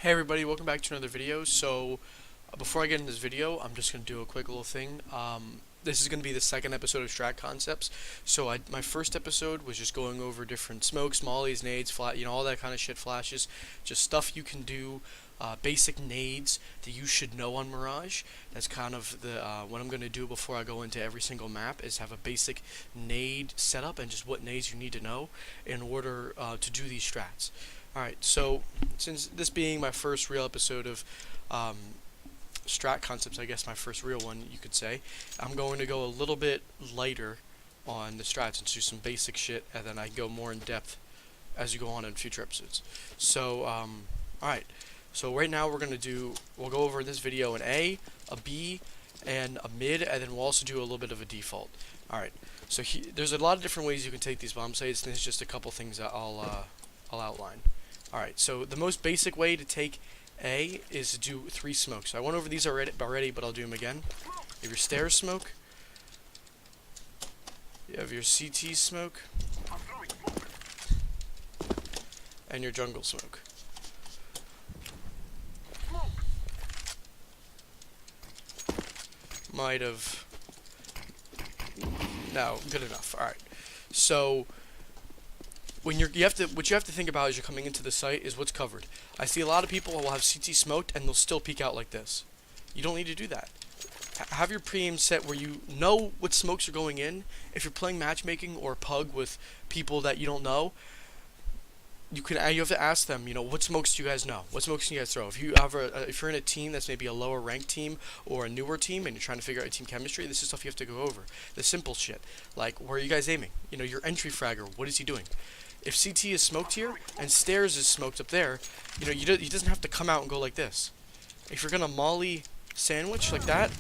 Hey everybody, welcome back to another video. Before I get into this video, I'm just going to do a quick little thing. This is going to be the second episode of Strat Concepts. My first episode was just going over different smokes, mollies, nades, all that kind of shit, flashes, just stuff you can do, basic nades that you should know on Mirage. That's kind of what I'm going to do before I go into every single map, is have a basic nade setup and just what nades you need to know in order to do these strats. Alright, so since this being my first real episode of Strat Concepts, I guess my first real one, you could say, I'm going to go a little bit lighter on the strats and do some basic shit, and then I go more in depth as you go on in future episodes. Alright, so right now we'll go over this video an A, a B, and a mid, and then we'll also do a little bit of a default. Alright, so there's a lot of different ways you can take these bomb sites, and there's just a couple things that I'll outline. Alright, so the most basic way to take A is to do 3 smokes. I went over these already, but I'll do them again. You have your stairs smoke. You have your CT smoke. And your jungle smoke. Might have... No, good enough. Alright. So... what you have to think about as you're coming into the site is what's covered. I see a lot of people will have CT smoked and they'll still peek out like this. You don't need to do that. Have your pre-aim set where you know what smokes are going in. If you're playing matchmaking or pug with people that you don't know, you have to ask them, what smokes do you guys know? What smokes can you guys throw? If you're in a team that's maybe a lower ranked team or a newer team and you're trying to figure out team chemistry, this is stuff you have to go over. The simple shit, like where are you guys aiming? Your entry fragger, what is he doing? If CT is smoked here and stairs is smoked up there, he doesn't have to come out and go like this. If you're gonna molly sandwich like that,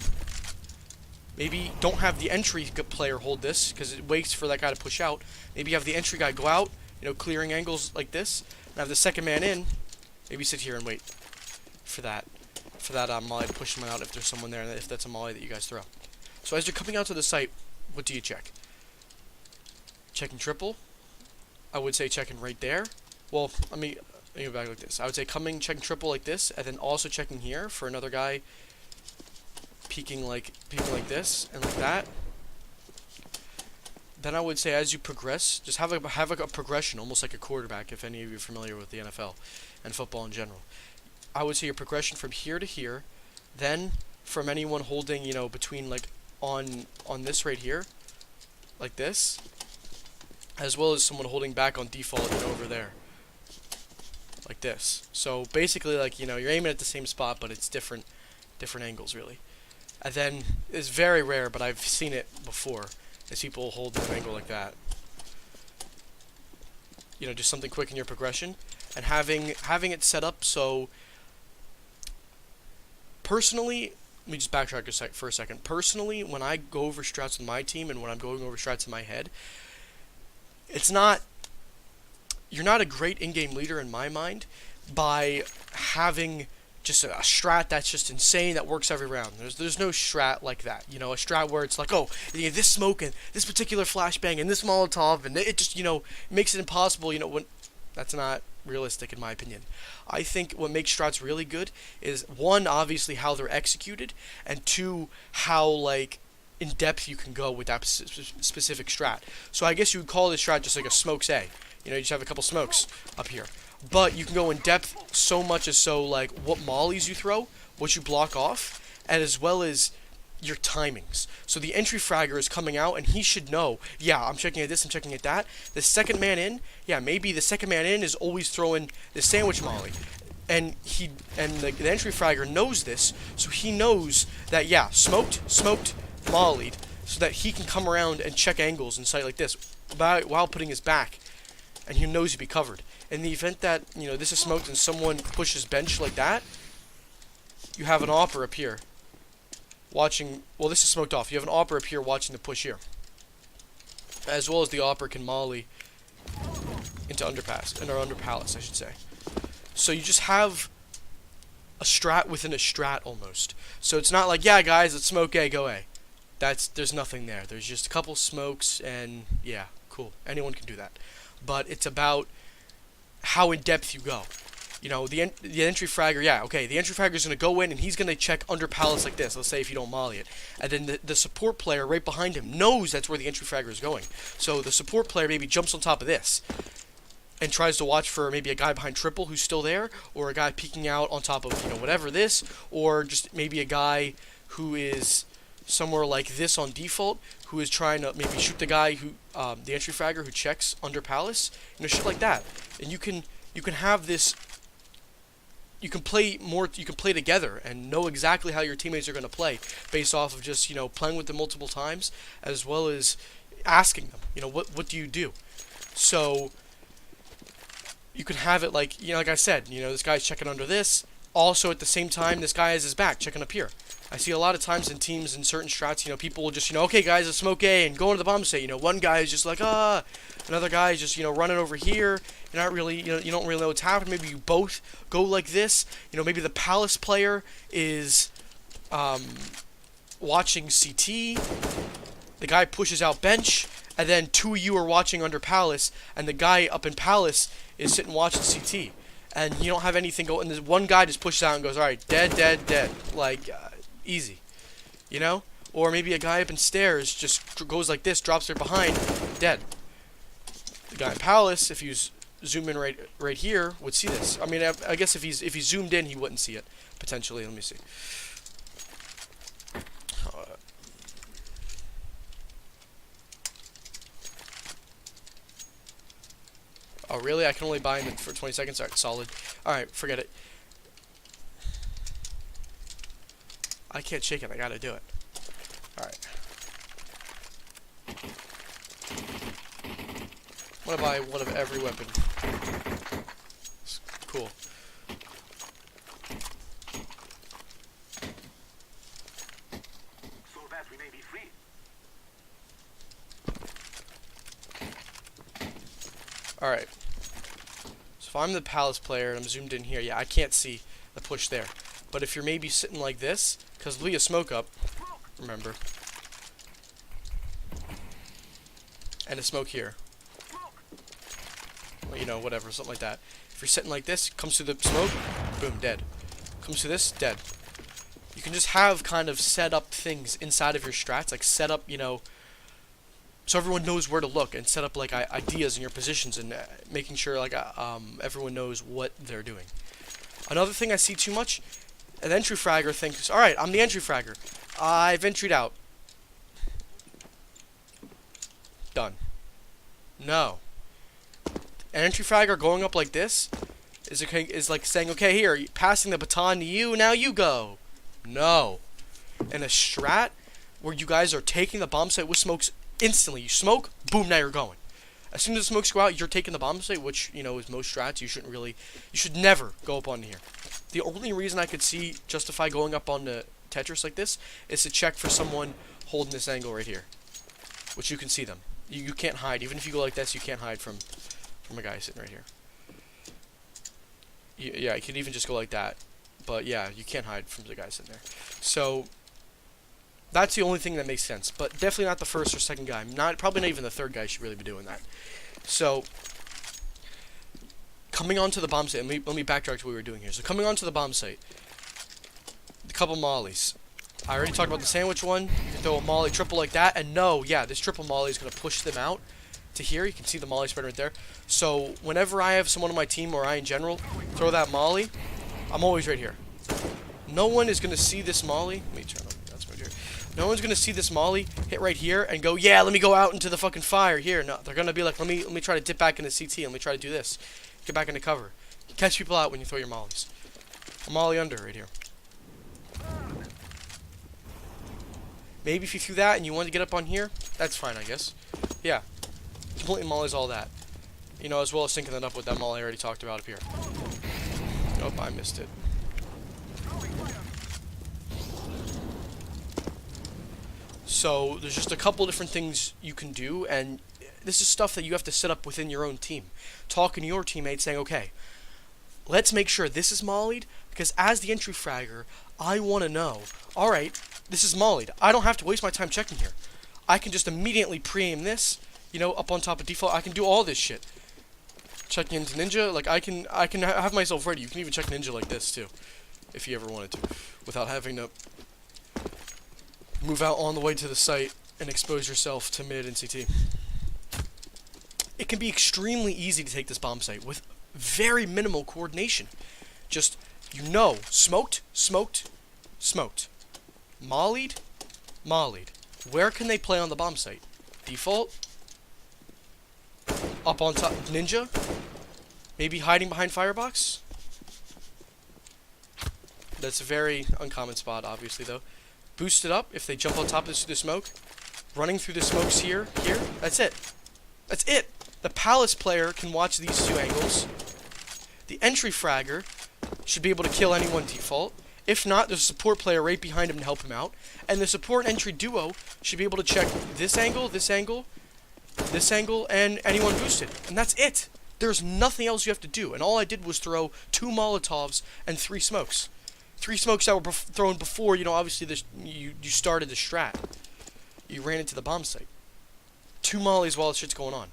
maybe don't have the entry player hold this because it waits for that guy to push out. Maybe have the entry guy go out, clearing angles like this, and have the second man in. Maybe sit here and wait for that molly to push him out if there's someone there, and if that's a molly that you guys throw. So as you're coming out to the site, what do you check? Checking triple. I would say checking right there. Well, let me go back like this. I would say checking triple like this, and then also checking here for another guy peeking like this and like that. Then I would say as you progress, just have a progression, almost like a quarterback, if any of you are familiar with the NFL and football in general. I would say your progression from here to here, then from anyone holding, between like on this right here, like this, as well as someone holding back on default over there, like this. So basically, like, you're aiming at the same spot, but it's different angles, really. And then, it's very rare, but I've seen it before, is people hold an angle like that. Just something quick in your progression, and having it set up so, personally, let me just backtrack for a second. Personally, when I go over strats with my team, and when I'm going over strats in my head, you're not a great in-game leader in my mind by having just a strat that's just insane that works every round. There's no strat like that. A strat where it's like, oh, you this smoke and this particular flashbang and this Molotov, and it just, makes it impossible, when that's not realistic in my opinion. I think what makes strats really good is, one, obviously how they're executed, and two, how, like, in depth you can go with that specific strat. So I guess you would call this strat just like a smokes A. You just have a couple smokes up here. But you can go in depth so much as like what mollies you throw, what you block off, and as well as your timings. So the entry fragger is coming out and he should know, yeah, I'm checking at this, I'm checking at that. The second man in, yeah, maybe the second man in is always throwing the sandwich molly. And the entry fragger knows this, so he knows that, yeah, smoked, mollied, so that he can come around and check angles in sight like this while putting his back, and he knows he'll be covered. In the event that this is smoked and someone pushes bench like that, you have an opper up here watching. Well, this is smoked off. You have an opper up here watching the push here, as well as the opper can molly into underpass or under palace, I should say. So you just have a strat within a strat almost. So it's not like, yeah, guys, let's smoke A, go A. There's nothing there. There's just a couple smokes, and yeah, cool. Anyone can do that. But it's about how in depth you go. You know, the entry fragger, yeah, okay, the entry fragger is going to go in and he's going to check under palace like this, let's say if you don't molly it. And then the support player right behind him knows that's where the entry fragger is going. So the support player maybe jumps on top of this and tries to watch for maybe a guy behind triple who's still there, or a guy peeking out on top of, you know, whatever this, or just maybe a guy who is somewhere like this on default, who is trying to maybe shoot the guy who, the entry fragger who checks under palace, you know, shit like that. And you can have this. You can play together and know exactly how your teammates are going to play based off of just, you know, playing with them multiple times, as well as asking them, you know, what do you do? So you can have it like, you know, like I said, you know, this guy's checking under this. Also, at the same time, this guy has his back checking up here. I see a lot of times in teams in certain strats, you know, people will just, you know, okay, guys, let's smoke A and go into the bomb site. You know, one guy is just like, another guy is just, you know, running over here. You're not really, you know, you don't really know what's happening. Maybe you both go like this. You know, maybe the palace player is watching CT. The guy pushes out bench, and then two of you are watching under palace, and the guy up in palace is sitting watching CT. And you don't have anything going. And this one guy just pushes out and goes, all right, dead, dead, dead. Like, easy. You know? Or maybe a guy up in stairs just goes like this, drops there behind, dead. The guy in palace, if you zoom in right here, would see this. I mean, I guess if he zoomed in, he wouldn't see it potentially. Let me see. Oh, really? I can only buy him for 20 seconds? Alright, solid. Alright, forget it. I can't shake it. I gotta do it. Alright. I'm gonna buy one of every weapon. It's cool. So that we may be free. Alright. So if I'm the palace player and I'm zoomed in here, yeah, I can't see the push there. But if you're maybe sitting like this, because Leah smoke up, remember, and a smoke here. Well, you know, whatever, something like that. If you're sitting like this, comes through the smoke, boom, dead. Comes through this, dead. You can just have kind of set up things inside of your strats, like set up, you know, so everyone knows where to look, and set up like ideas in your positions, and making sure like everyone knows what they're doing. Another thing I see too much, an entry fragger thinks, all right, I'm the entry fragger. I've entried out. Done. No. An entry fragger going up like this is like saying, okay, here, passing the baton to you, now you go. No. In a strat where you guys are taking the bomb site with smokes instantly, you smoke, boom, now you're going. As soon as the smokes go out, you're taking the bomb site, which, you know, is most strats. You should never go up on here. The only reason I could justify going up on the Tetris like this is to check for someone holding this angle right here, which you can see them. You can't hide. Even if you go like this, you can't hide from a guy sitting right here. Yeah, you could even just go like that. But yeah, you can't hide from the guy sitting there. So that's the only thing that makes sense. But definitely not the first or second guy. Probably not even the third guy should really be doing that. So coming onto the bomb site, let me backtrack to what we were doing here. So coming onto the bomb site, a couple mollies. I already talked about the sandwich one. You can throw a molly triple like that, and no, yeah, this triple molly is going to push them out to here. You can see the molly spread right there. So whenever I have someone on my team, or I in general, throw that molly, I'm always right here. No one is going to see this molly. Let me turn on. That's right here. No one's going to see this molly hit right here and go, yeah, let me go out into the fucking fire here. No, they're going to be like, let me try to dip back into CT, and let me try to do this. Get back into cover. Catch people out when you throw your mollies. A molly under right here. Maybe if you threw that and you wanted to get up on here, that's fine, I guess. Yeah. Completely mollies all that. You know, as well as syncing that up with that molly I already talked about up here. Nope, I missed it. So, there's just a couple different things you can do, and this is stuff that you have to set up within your own team. Talking to your teammates, saying, okay, let's make sure this is mollied, because as the entry fragger, I want to know, alright, this is mollied. I don't have to waste my time checking here. I can just immediately pre-aim this, you know, up on top of default. I can do all this shit. checking into Ninja, like I can have myself ready. You can even check Ninja like this too, if you ever wanted to, without having to move out on the way to the site and expose yourself to mid and CT. It can be extremely easy to take this bomb site with very minimal coordination. Just, smoked, smoked, smoked. Mollied, mollied. Where can they play on the bomb site? Default? Up on top, Ninja? Maybe hiding behind Firebox? That's a very uncommon spot, obviously, though. Boosted up, if they jump on top of the smoke. Running through the smokes here. That's it. That's it. The Palace player can watch these two angles. The entry fragger should be able to kill anyone default. If not, there's a support player right behind him to help him out. And the support and entry duo should be able to check this angle, this angle, this angle, and anyone boosted. And that's it. There's nothing else you have to do. And all I did was throw 2 Molotovs and 3 smokes. 3 smokes that were thrown before, obviously you started the strat. You ran into the bomb site. 2 mollies while the shit's going on.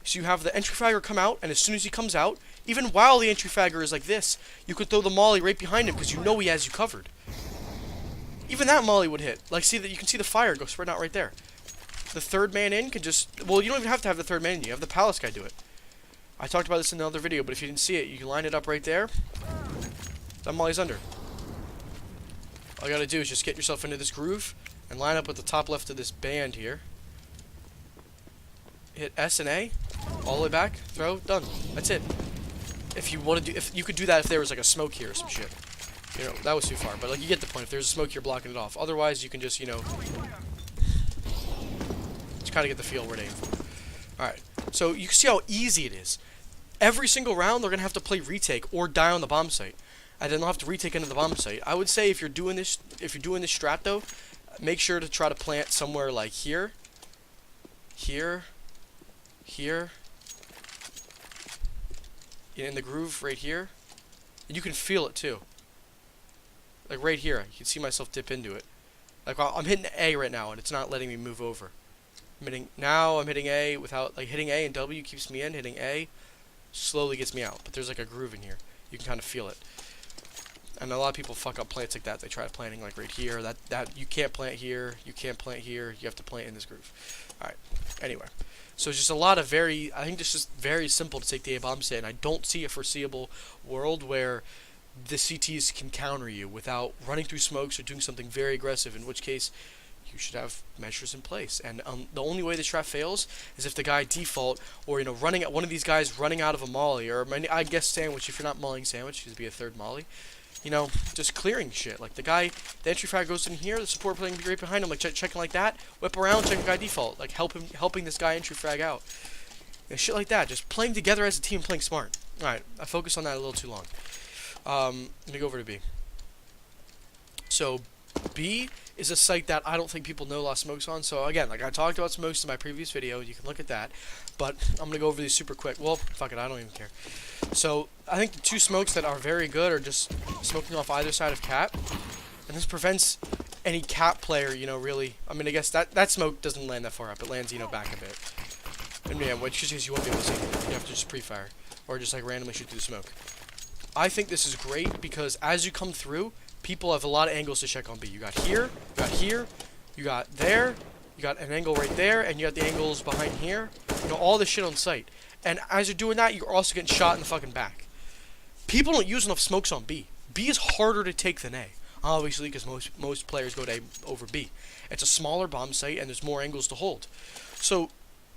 So you have the entry fragger come out, and as soon as he comes out, even while the entry fragger is like this, you could throw the molly right behind him because you know he has you covered. Even that molly would hit. Like, see that you can see the fire go spread out right there. The third man in can just, well, you don't even have to have the third man in. You have the Palace guy do it. I talked about this in another video, but if you didn't see it, you can line it up right there. That molly's under. All you gotta do is just get yourself into this groove and line up with the top left of this band here. Hit S and A, all the way back, throw, done. That's it. If you want to do, if you could do that if there was like a smoke here or some shit. That was too far, but like you get the point. If there's a smoke, you're blocking it off. Otherwise, you can just, just kind of get the feel we're aiming for. All right, so you can see how easy it is. Every single round, they're gonna have to play retake or die on the bomb site, and then they'll have to retake into the bomb site. I would say if you're doing this strat though, make sure to try to plant somewhere like here, here, in the groove right here. And you can feel it too. Like right here, you can see myself dip into it. Like I'm hitting A right now, and it's not letting me move over. I'm hitting A without, like, hitting A and W keeps me in. Hitting A slowly gets me out. But there's like a groove in here. You can kind of feel it. And a lot of people fuck up plants like that. They try planting like right here. That you can't plant here. You can't plant here. You have to plant in this groove. All right. Anyway, so it's just a lot of I think it's just very simple to take the A bomb set, and I don't see a foreseeable world where the CTs can counter you without running through smokes or doing something very aggressive, in which case you should have measures in place. And the only way the strat fails is if the guy default, or running at one of these guys running out of a molly, or I guess sandwich if you're not mulling sandwich, because it'd be a third molly. Just clearing shit. Like the entry frag goes in here, the support playing right behind him, like checking like that, whip around, check the guy default, like helping this guy entry frag out. Shit like that. Just playing together as a team, playing smart. Alright, I focused on that a little too long. Let me go over to B. So, B is a site that I don't think people know a lot of smokes on. So again, like I talked about smokes in my previous video, you can look at that. But I'm gonna go over these super quick. Well, fuck it, I don't even care. So I think the 2 smokes that are very good are just smoking off either side of cap, and this prevents any cap player, really. I mean, I guess that smoke doesn't land that far up. It lands, back a bit. And yeah, which is you won't be able to see it. You have to just pre-fire or just like randomly shoot through the smoke. I think this is great because as you come through, people have a lot of angles to check on B. You got here, you got here, you got there, you got an angle right there, and you got the angles behind here. All this shit on site. And as you're doing that, you're also getting shot in the fucking back. People don't use enough smokes on B. B is harder to take than A. Obviously, because most players go to A over B. It's a smaller bomb site, and there's more angles to hold. So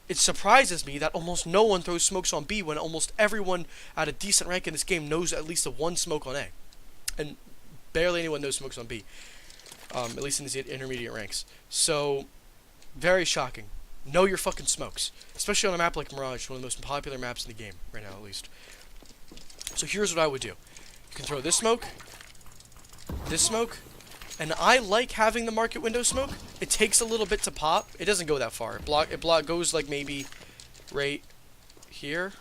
it surprises me that almost no one throws smokes on B when almost everyone at a decent rank in this game knows at least one smoke on A. And barely anyone knows smokes on B. At least in these intermediate ranks. So, very shocking. Know your fucking smokes. Especially on a map like Mirage, one of the most popular maps in the game, right now at least. So here's what I would do. You can throw this smoke, and I like having the market window smoke. It takes a little bit to pop. It doesn't go that far. It goes like maybe right here.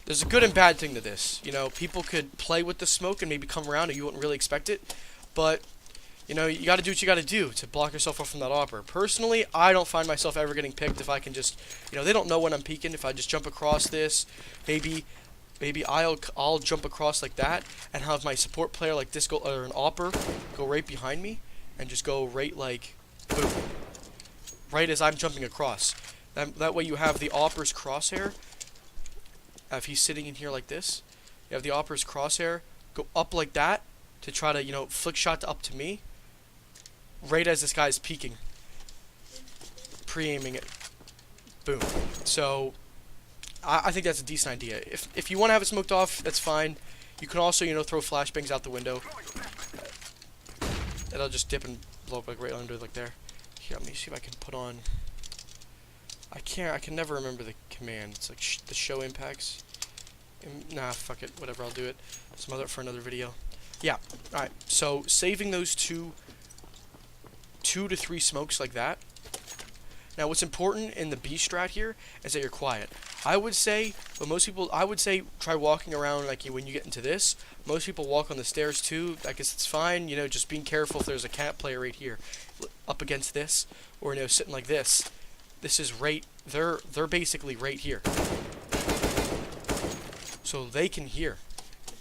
There's a good and bad thing to this. People could play with the smoke and maybe come around and you wouldn't really expect it. But You know, you got to do what you got to do to block yourself off from that opper. Personally, I don't find myself ever getting picked if I can just, you know, they don't know when I'm peeking. If I just jump across this, maybe I'll jump across like that and have my support player like this go, or an opper go right behind me and just go right like boom, right as I'm jumping across. That way you have the opper's crosshair. If he's sitting in here like this, you have the opper's crosshair go up like that to try to, you know, flick shot up to me right as this guy's peeking, pre-aiming it. Boom. So I think that's a decent idea. If you want to have it smoked off, that's fine. You can also, you know, throw flashbangs out the window. It'll just dip and blow up like right under like there. Here, let me see if I can put on. I can never remember the command. It's like the show impacts. Nah, fuck it. Whatever, I'll do it. For another video. Yeah. All right. So saving those two to three smokes like that. Now, what's important in the B strat here is that you're quiet. I would say, try walking around like when you get into this. Most people walk on the stairs too. I guess it's fine. You know, just being careful if there's a cat player right here, up against this, or you know, sitting like this. This is right. They're basically right here, so they can hear.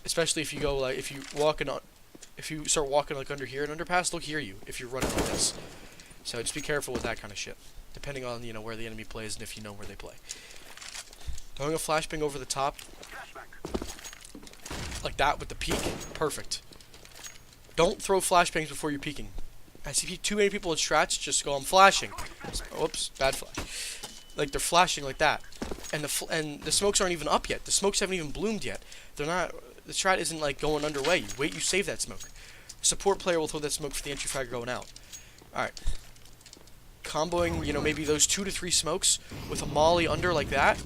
Especially if you go like if you start walking like under here, an underpass, they'll hear you if you're running like this. So just be careful with that kind of shit, depending on, you know, where the enemy plays and if you know where they play. Throwing a flashbang over the top, like that with the peek, perfect. Don't throw flashbangs before you're peeking. I see too many people in strats just go, I'm flashing. Oops, bad flash. Like they're flashing like that, and the smokes aren't even up yet. The smokes haven't even bloomed yet. They're not. The strat isn't like going underway. You wait, you save that smoke. Support player will throw that smoke for the entry fragger going out. All right. Comboing, you know, maybe those 2 to 3 smokes with a molly under like that.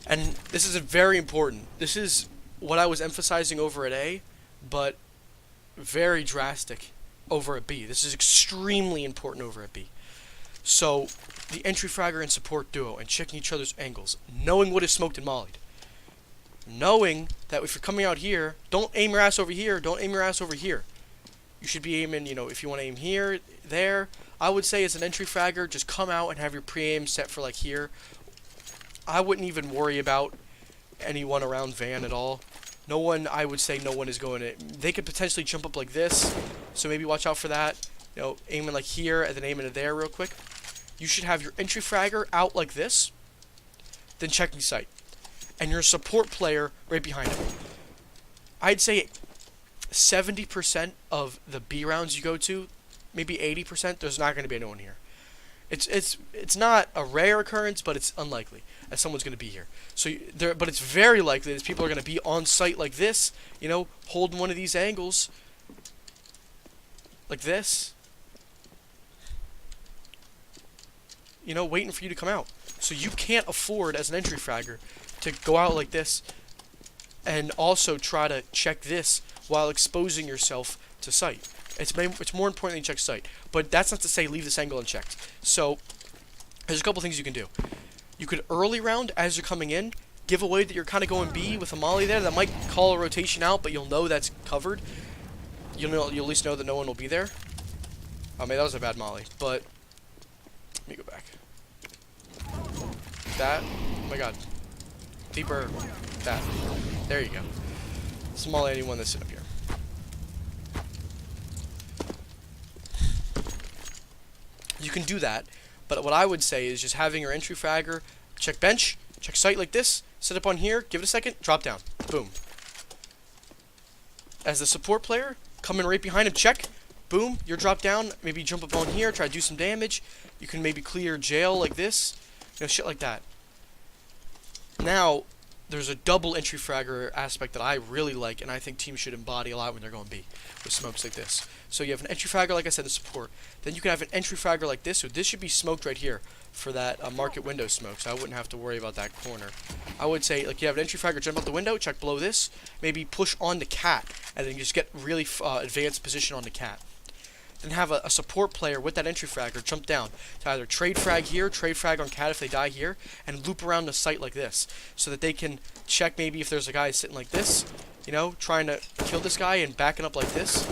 And this is very important. This is what I was emphasizing over at A, but very drastic over at B. This is extremely important over at B. So, the entry fragger and support duo, and checking each other's angles, knowing what is smoked and mollied. Knowing that if you're coming out here, don't aim your ass over here, don't aim your ass over here. You should be aiming, you know, if you want to aim here, there. I would say as an entry fragger, just come out and have your pre-aim set for like here. I wouldn't even worry about anyone around Van at all. No one, I would say no one is going to, they could potentially jump up like this, so maybe watch out for that. You know, aiming like here and then aiming to there real quick. You should have your entry fragger out like this, then checking sight. And your support player right behind him. I'd say 70% of the B rounds you go to, maybe 80%, there's not going to be anyone here. It's not a rare occurrence, but it's unlikely that someone's going to be here. So but it's very likely that people are going to be on site like this, you know, holding one of these angles like this, you know, waiting for you to come out. So you can't afford as an entry fragger to go out like this and also try to check this while exposing yourself to sight. It's more important than you check sight. But that's not to say leave this angle unchecked. So there's a couple things you can do. You could early round as you're coming in, give away that you're kind of going B with a molly there. That might call a rotation out, but you'll know that's covered. You'll at least know that no one will be there. Oh man, that was a bad molly. But let me go back. That. Oh my god. Deeper. That. There you go. Small anyone that's sitting up here. You can do that, but what I would say is just having your entry fragger, check bench, check sight like this, sit up on here, give it a second, drop down. Boom. As the support player, come in right behind him, check, boom, you're dropped down, maybe jump up on here, try to do some damage. You can maybe clear jail like this, you know, shit like that. Now, there's a double entry fragger aspect that I really like, and I think teams should embody a lot when they're going B, with smokes like this. So you have an entry fragger, like I said, the support. Then you can have an entry fragger like this, so this should be smoked right here for that market window smoke, so I wouldn't have to worry about that corner. I would say, like, you have an entry fragger, jump out the window, check below this, maybe push on the cat, and then just get really advanced position on the cat. Then have a support player with that entry fragger jump down to either trade frag here, trade frag on cat if they die here, and loop around the site like this, so that they can check maybe if there's a guy sitting like this, you know, trying to kill this guy and backing up like this.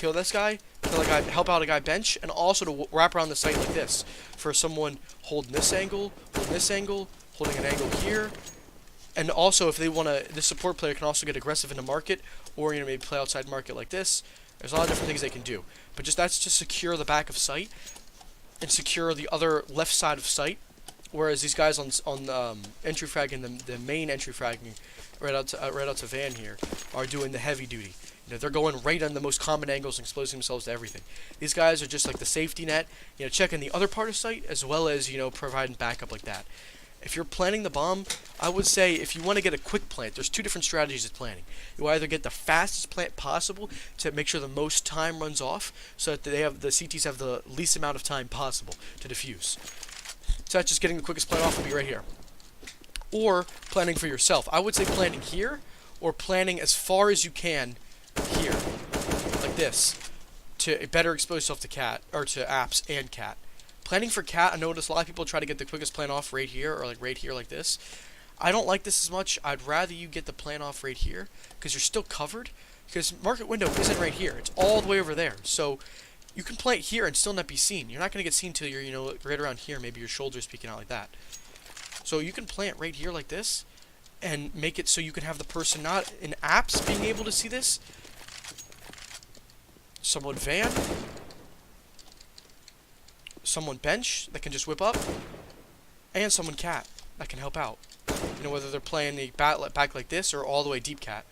kill this guy, kill a guy, help out a guy bench, and also to wrap around the site like this for someone holding this angle, holding an angle here. And also, if they want to, this support player can also get aggressive in the market, or, you know, maybe play outside market like this. There's a lot of different things they can do. But just that's to secure the back of site and secure the other left side of site. Whereas these guys on entry fragging, the main entry fragging, right out to Van here, are doing the heavy duty. You know, they're going right on the most common angles and exposing themselves to everything. These guys are just like the safety net, you know, checking the other part of site as well as, you know, providing backup like that. If you're planning the bomb, I would say if you want to get a quick plant, there's two different strategies of planning. You either get the fastest plant possible to make sure the most time runs off, so that the CTs have the least amount of time possible to defuse. So that's just getting the quickest plant off will be right here. Or planning for yourself. I would say planning here, or planning as far as you can here, like this, to better expose yourself to cat, or to apps and cat. Planning for cat, I notice a lot of people try to get the quickest plant off right here, or like right here like this. I don't like this as much. I'd rather you get the plant off right here, because you're still covered, because market window isn't right here. It's all the way over there. So you can plant here and still not be seen. You're not going to get seen till you're, you know, right around here, maybe your shoulders peeking out like that. So you can plant right here like this, and make it so you can have the person not in apps being able to see this. Someone van. Someone bench that can just whip up, and someone cat that can help out. You know, whether they're playing the back like this or all the way deep cat.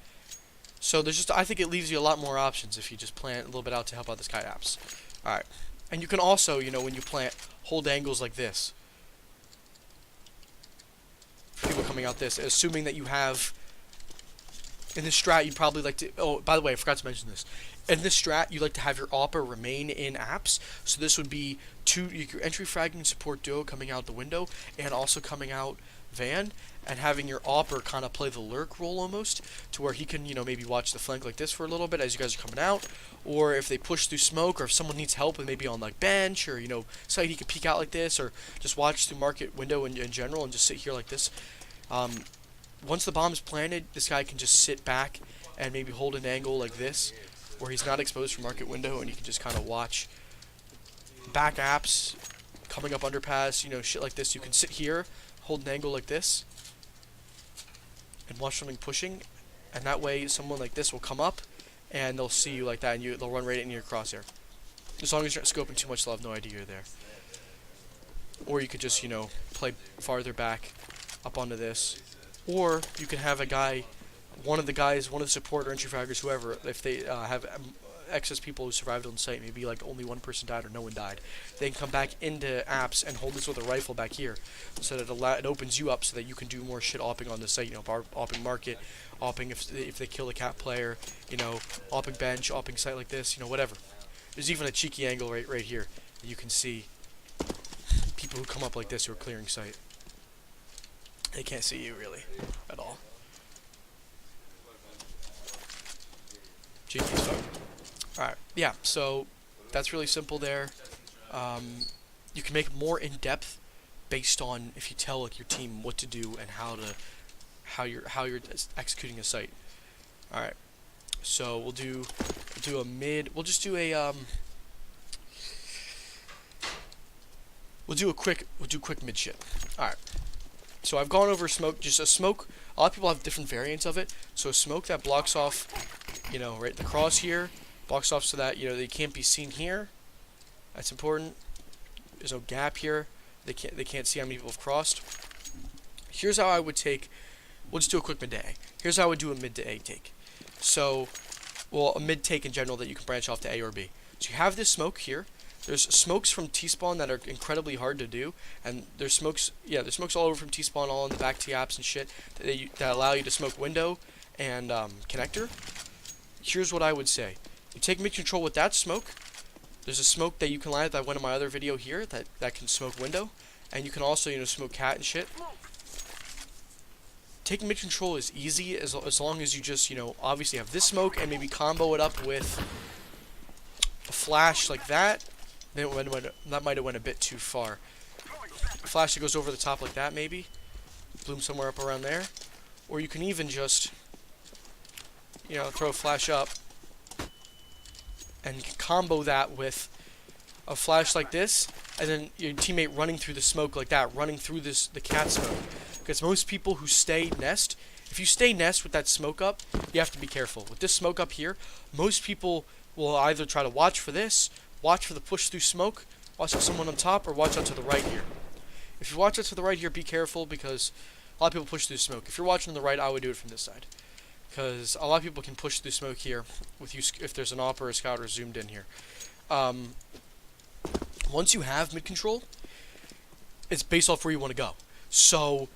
So there's just, I think it leaves you a lot more options if you just plant a little bit out to help out this guy apps. Alright. And you can also, you know, when you plant, hold angles like this. People coming out this, assuming that you have, in this strat, you'd probably like to, oh, by the way, I forgot to mention this. In this strat, you like to have your AWPer remain in apps. So this would be your entry fragging support duo coming out the window, and also coming out van, and having your AWPer kind of play the lurk role almost, to where he can, you know, maybe watch the flank like this for a little bit as you guys are coming out, or if they push through smoke, or if someone needs help with maybe on like bench, or, you know, site, he can peek out like this, or just watch through market window in general and just sit here like this. Once the bomb is planted, this guy can just sit back and maybe hold an angle like this, where he's not exposed from market window, and you can just kind of watch back apps coming up underpass, you know, shit like this. You can sit here, hold an angle like this, and watch something pushing, and that way someone like this will come up, and they'll see you like that, and they'll run right into your crosshair. As long as you're not scoping too much, they'll have no idea you're there. Or you could just, you know, play farther back up onto this, or you can have a guy, one of the support or entry fraggers, whoever, if they have excess people who survived on site, maybe like only one person died or no one died, they can come back into apps and hold this with a rifle back here, so that it opens you up so that you can do more shit opping on the site, you know, opping market, opping if they kill a cat player, you know, opping bench, opping site like this, you know, whatever. There's even a cheeky angle right here that you can see people who come up like this who are clearing site. They can't see you really at all. Cheeky as fuck. Alright, yeah, so that's really simple there. You can make it more in depth based on if you tell like your team what to do and how you're executing a site. Alright. So we'll do a mid, we'll just do a we'll do quick mid shit. Alright. So I've gone over smoke, just a smoke. A lot of people have different variants of it. So a smoke that blocks off, you know, right the cross here, blocks off so that, you know, they can't be seen here. That's important. There's no gap here. They can't see how many people have crossed. Here's how I would take. We'll just do a quick mid to A. Here's how I would do a mid to A take. So, well, a mid take in general that you can branch off to A or B. So you have this smoke here. There's smokes from T-spawn that are incredibly hard to do, and there's smokes, yeah, there's smokes all over from T-spawn, all in the back T-apps and shit, that allow you to smoke window and connector. Here's what I would say. You take mid control with that smoke. There's a smoke that you can line up that went in my other video here that can smoke window, and you can also, you know, smoke cat and shit. Taking mid control is easy as long as you just, you know, obviously have this smoke and maybe combo it up with a flash like that. That might have went a bit too far. A flash that goes over the top like that, maybe. Bloom somewhere up around there. Or you can even just, you know, throw a flash up and combo that with a flash like this, and then your teammate running through the smoke like that, running through the cat smoke. Because most people who stay nest, if you stay nest with that smoke up, you have to be careful. With this smoke up here, most people will either try to watch for this, watch for the push through smoke, watch for someone on top, or watch out to the right here. If you watch out to the right here, be careful, because a lot of people push through smoke. If you're watching on the right, I would do it from this side, because a lot of people can push through smoke here with you if there's an op or a scouter zoomed in here. Once you have mid control, it's based off where you want to go. So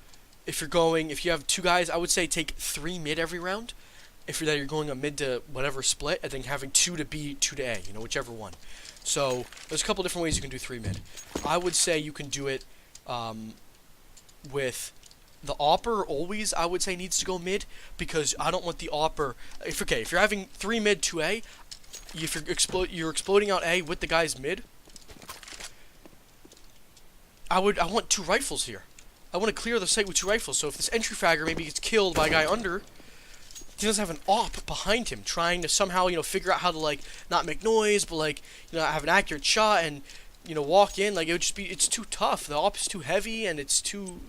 if you have 2 guys, I would say take 3 mid every round. If you're going a mid to whatever split, and then having 2 to B, 2 to A, whichever one. So there's a couple different ways you can do 3 mid. I would say you can do it with the opper. Always, I would say, needs to go mid, because I don't want the opper. If you're having 3 mid, 2 A, if you're exploding out A with the guys mid, I want 2 rifles here. I want to clear the site with 2 rifles. So if this entry fragger maybe gets killed by a guy under, he doesn't have an op behind him trying to somehow, figure out how to, not make noise, but, have an accurate shot and, walk in. It would just be, it's too tough. The op is too heavy, and it's too,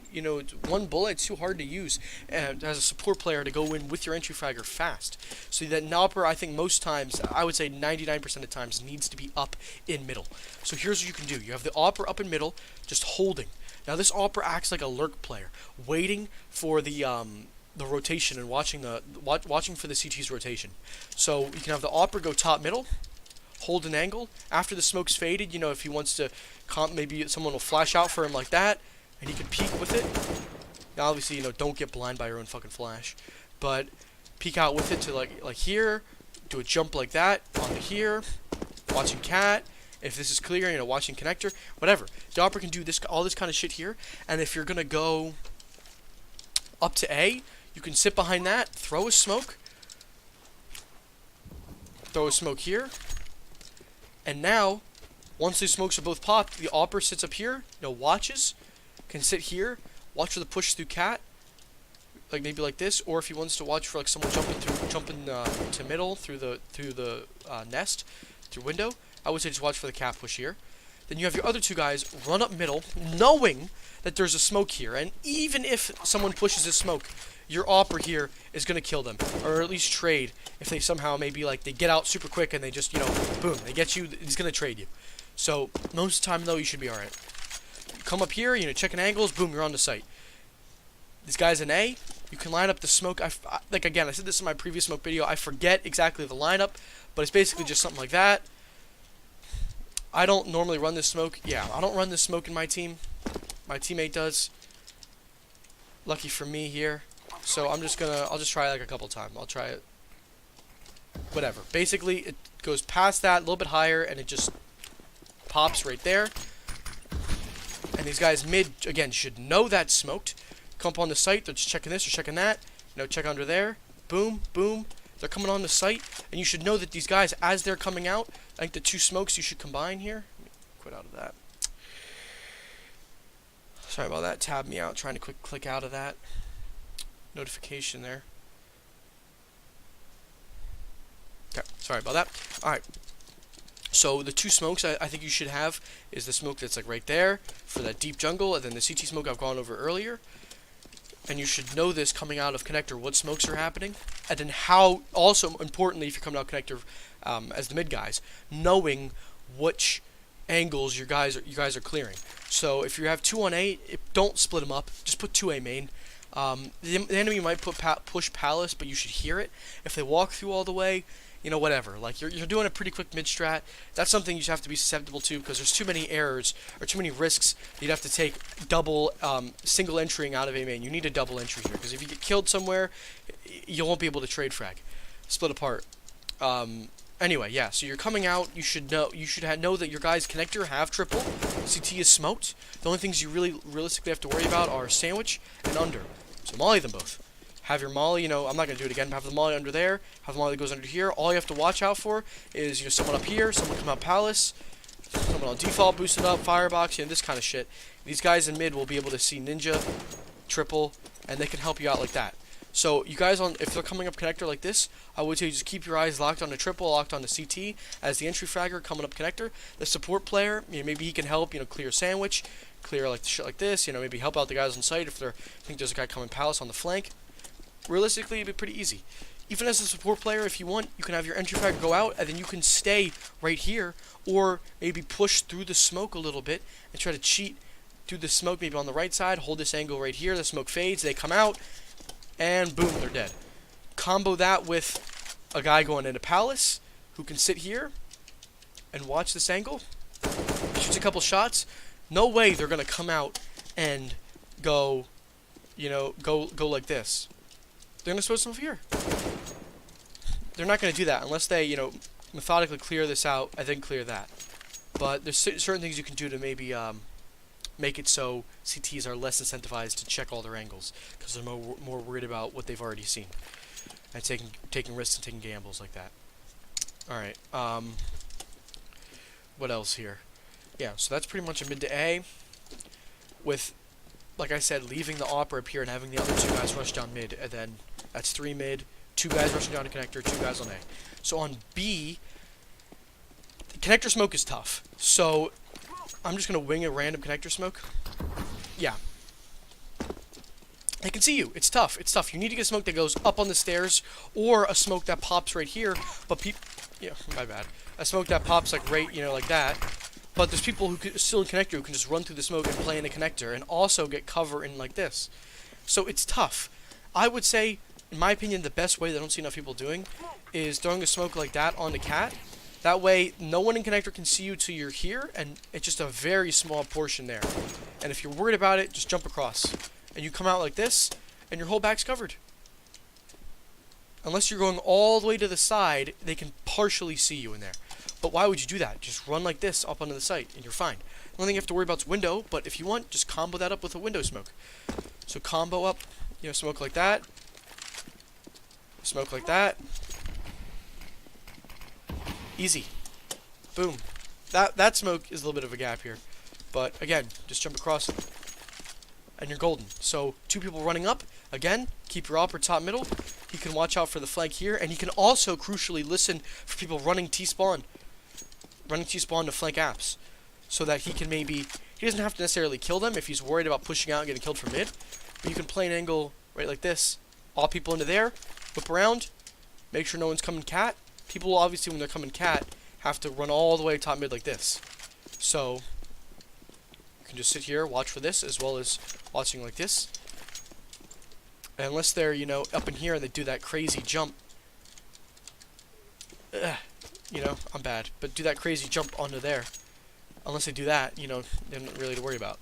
one bullet, it's too hard to use. And as a support player, to go in with your entry fragger fast. So that Nopper, I think most times, I would say 99% of times, needs to be up in middle. So here's what you can do. You have the opper up in middle, just holding. Now this opper acts like a lurk player, waiting for the rotation and watching for the CT's rotation. So you can have the opper go top middle, hold an angle. After the smoke's faded, if he wants to maybe someone will flash out for him like that, and he can peek with it. Now obviously, don't get blind by your own fucking flash, but peek out with it to like here, do a jump like that onto here, watching cat. If this is clear, watching connector, whatever. The opper can do all this kind of shit here. And if you're gonna go up to A, you can sit behind that, throw a smoke here, and now, once these smokes are both popped, the opper sits up here, watches, can sit here, watch for the push through cat, maybe like this, or if he wants to watch for someone jumping to middle through the nest, through window. I would say just watch for the cat push here. Then you have your other 2 guys run up middle, knowing that there's a smoke here. And even if someone pushes this smoke, your opper here is going to kill them. Or at least trade. If they somehow maybe they get out super quick and they just, boom, they get you, he's going to trade you. So most of the time though, you should be alright. Come up here, checking angles, boom, you're on the site. This guy's an A. You can line up the smoke. Again, I said this in my previous smoke video. I forget exactly the lineup, but it's basically just something like that. I don't normally run this smoke. Yeah, I don't run this smoke in my team. My teammate does. Lucky for me here. So I'll just try it a couple times. I'll try it. Whatever. Basically, it goes past that, a little bit higher, and it just pops right there. And these guys mid, again, should know that's smoked. Come up on the site, they're just checking this or checking that. Check under there. Boom, boom. They're coming on the site, and you should know that these guys, as they're coming out, I think the 2 smokes you should combine here. Let me quit out of that. Sorry about that. Tab me out. Trying to click out of that notification there. Okay. Sorry about that. All right. So the 2 smokes I think you should have is the smoke that's right there for that deep jungle, and then the CT smoke I've gone over earlier. And you should know this coming out of connector, what smokes are happening, and then how, also importantly, if you're coming out connector as the mid guys, knowing which angles you guys are clearing. So if you have 2 on A, don't split them up. Just put 2A main. The enemy might push palace, but you should hear it. If they walk through all the way, whatever. You're doing a pretty quick mid strat. That's something you have to be susceptible to, because there's too many errors or too many risks. You'd have to take double single entering out of A main. You need a double entry here, because if you get killed somewhere, you won't be able to trade frag. Split apart. Anyway, yeah. So you're coming out. You should know that your guys connector have triple. CT is smoked. The only things you realistically have to worry about are sandwich and under. So molly them both. Have your molly, I'm not going to do it again, but have the molly under there, have the molly that goes under here. All you have to watch out for is, someone up here, someone come out palace, someone on default boosted up, firebox, this kind of shit. These guys in mid will be able to see ninja, triple, and they can help you out like that. So you guys if they're coming up connector like this, I would say just keep your eyes locked on the triple, locked on the CT as the entry fragger coming up connector. The support player, maybe he can help, clear sandwich, clear like shit like this, maybe help out the guys on site if they think there's a guy coming palace on the flank. Realistically, it'd be pretty easy. Even as a support player, if you want, you can have your entry frag go out, and then you can stay right here, or maybe push through the smoke a little bit and try to cheat through the smoke, maybe on the right side, hold this angle right here, the smoke fades, they come out, and boom, they're dead. Combo that with a guy going into palace, who can sit here and watch this angle, shoots a couple shots, no way they're going to come out and go, go like this. They're going to throw some here. They're not going to do that unless they, methodically clear this out and then clear that. But there's certain things you can do to maybe make it so CTs are less incentivized to check all their angles because they're more worried about what they've already seen and taking risks and taking gambles like that. All right. What else here? Yeah, so that's pretty much a mid to A with, like I said, leaving the opera up here and having the other two guys rush down mid, and then that's 3 mid, 2 guys rushing down to connector, 2 guys on A. So on B, the connector smoke is tough. So I'm just going to wing a random connector smoke. Yeah. They can see you. It's tough. It's tough. You need to get a smoke that goes up on the stairs or a smoke that pops right here. But yeah, my bad. A smoke that pops like right, like that. But there's people who still in connector who can just run through the smoke and play in the connector and also get cover in like this. So it's tough. I would say, in my opinion, the best way that I don't see enough people doing is throwing a smoke like that on the cat. That way, no one in connector can see you till you're here, and it's just a very small portion there. And if you're worried about it, just jump across. And you come out like this, and your whole back's covered. Unless you're going all the way to the side, they can partially see you in there. But why would you do that? Just run like this up onto the site, and you're fine. The only thing you have to worry about is window, but if you want, just combo that up with a window smoke. So combo up, smoke like that. Smoke like that. Easy. Boom. That smoke is a little bit of a gap here. But again, just jump across it. And you're golden. So 2 people running up. Again, keep your upper top middle. He can watch out for the flank here. And he can also crucially listen for people running T-spawn. Running T-spawn to flank apps. So that he can maybe... He doesn't have to necessarily kill them if he's worried about pushing out and getting killed from mid. But you can play an angle right like this. All people into there. Whip around. Make sure no one's coming cat. People will obviously, when they're coming cat, have to run all the way top mid like this. So, you can just sit here, watch for this, as well as watching like this. And unless they're, up in here and they do that crazy jump. I'm bad. But do that crazy jump onto there. Unless they do that, they're not really to worry about.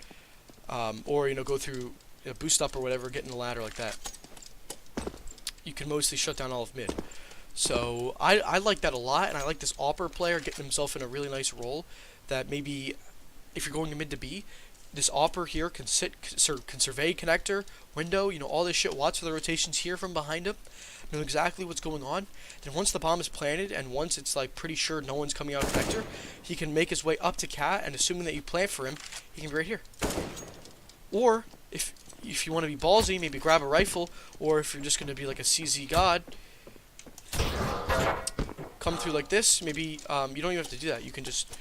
Or, go through boost up or whatever, get in the ladder like that. You can mostly shut down all of mid. So I like that a lot, and I like this Opper player getting himself in a really nice role that maybe if you're going to mid to B, this Opper here can survey connector, window, all this shit, watch for the rotations here from behind him, know exactly what's going on. Then once the bomb is planted, and once it's like pretty sure no one's coming out of connector, he can make his way up to cat, and assuming that you plant for him, he can be right here. Or if you want to be ballsy, maybe grab a rifle, or if you're just going to be like a CZ god, come through like this. Maybe you don't even have to do that. You can just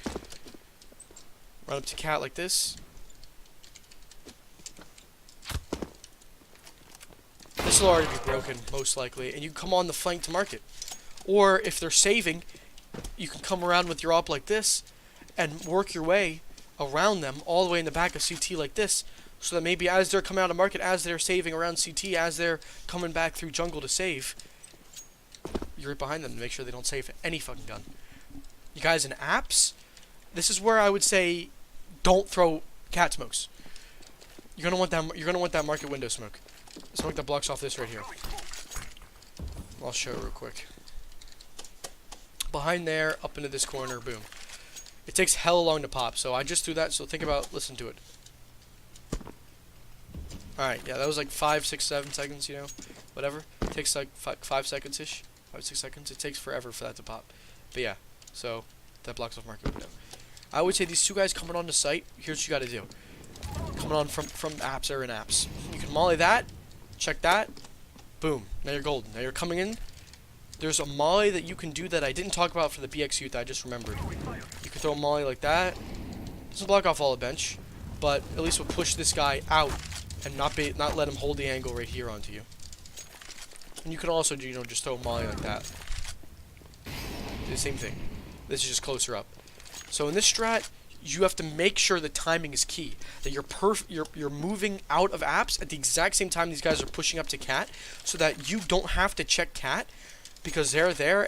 run up to cat like this. This will already be broken, most likely, and you can come on the flank to mark it. Or if they're saving, you can come around with your op like this and work your way around them all the way in the back of CT like this, so that maybe as they're coming out of market, as they're saving around CT, as they're coming back through jungle to save, you're right behind them to make sure they don't save any fucking gun. You guys in apps, this is where I would say don't throw cat smokes. You're gonna want that market window smoke. Smoke that blocks off this right here. I'll show it real quick. Behind there, up into this corner, boom. It takes hell long to pop, so I just threw that, so listen to it. Alright, yeah, that was like 5, 6, 7 seconds, whatever. It takes like 5 seconds-ish. 5, 6 seconds. It takes forever for that to pop. But yeah, so that blocks off market window. I would say these 2 guys coming on the site, here's what you gotta do. Coming on from apps or in apps. You can molly that, check that, Boom. Now you're golden. Now you're coming in. There's a molly that you can do that I didn't talk about for the BX youth. I just remembered. You can throw a molly like that. Doesn't block off all the bench, but at least we'll push this guy out and not let him hold the angle right here onto you. And you can also, you know, just throw a molly like that. Do the same thing. This is just closer up. So in this strat, you have to make sure the timing is key. That you're moving out of apps at the exact same time these guys are pushing up to cat, so that you don't have to check cat because they're there,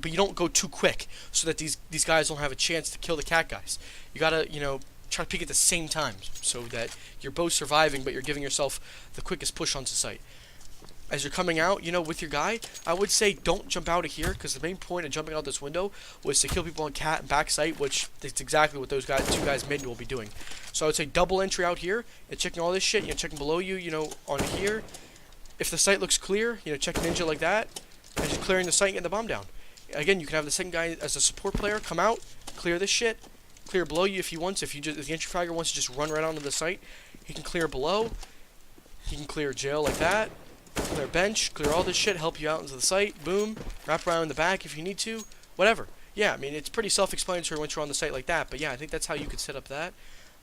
but you don't go too quick, so that these guys don't have a chance to kill the cat guys. You gotta, you know, try to peek at the same time so that you're both surviving, but you're giving yourself the quickest push onto site. As you're coming out, you know, with your guy, I would say don't jump out of here, because the main point of jumping out this window was to kill people on cat and back site, which is exactly what those guys, two guys mid will be doing. So I would say double entry out here, and checking all this shit, you know, checking below you, you know, on here. If the site looks clear, you know, check ninja like that, and just clearing the site and getting the bomb down. Again, you can have the second guy as a support player come out, clear this shit, clear below you if he wants. If the entry fragger wants to just run right onto the site, he can clear below. He can clear jail like that. Clear bench, clear all this shit, help you out into the site, boom, wrap around in the back if you need to, whatever. Yeah, I mean, it's pretty self-explanatory once you're on the site like that, but yeah, I think that's how you could set up that.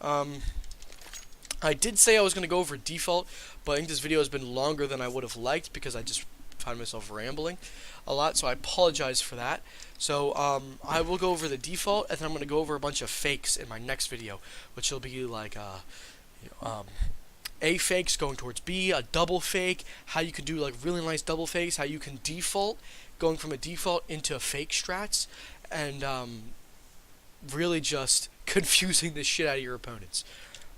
I did say I was going to go over default, but I think this video has been longer than I would have liked because I just found myself rambling a lot, so I apologize for that. So, I will go over the default, and then I'm going to go over a bunch of fakes in my next video, which will be like, A fakes going towards B, a double fake, how you can do like really nice double fakes, how you can default, going from a default into fake strats, and really just confusing the shit out of your opponents.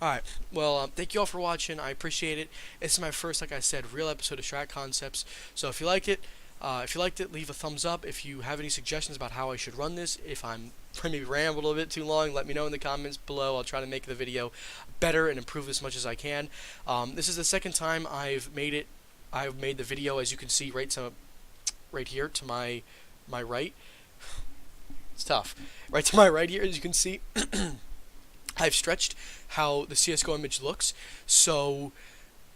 Alright, well, thank you all for watching, I appreciate it. This is my first, like I said, real episode of Strat Concepts, so if you liked it, leave a thumbs up. If you have any suggestions about how I should run this, if I'm maybe rambled a little bit too long, let me know in the comments below. I'll try to make the video better and improve as much as I can. This is the second time I've made the video, as you can see, right here to my right. It's tough. Right to my right here, as you can see, I've stretched how the CS:GO image looks, so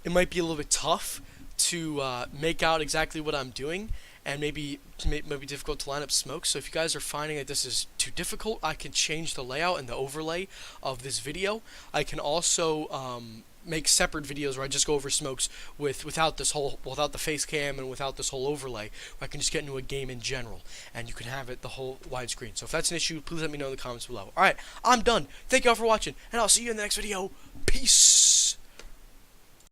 it might be a little bit tough to make out exactly what I'm doing, and maybe difficult to line up smokes. So if you guys are finding that this is too difficult, I can change the layout and the overlay of this video. I can also make separate videos where I just go over smokes without the face cam and without this whole overlay, where I can just get into a game in general, and you can have it the whole widescreen. So if that's an issue, please let me know in the comments below. Alright, I'm done. Thank you all for watching, and I'll see you in the next video. Peace!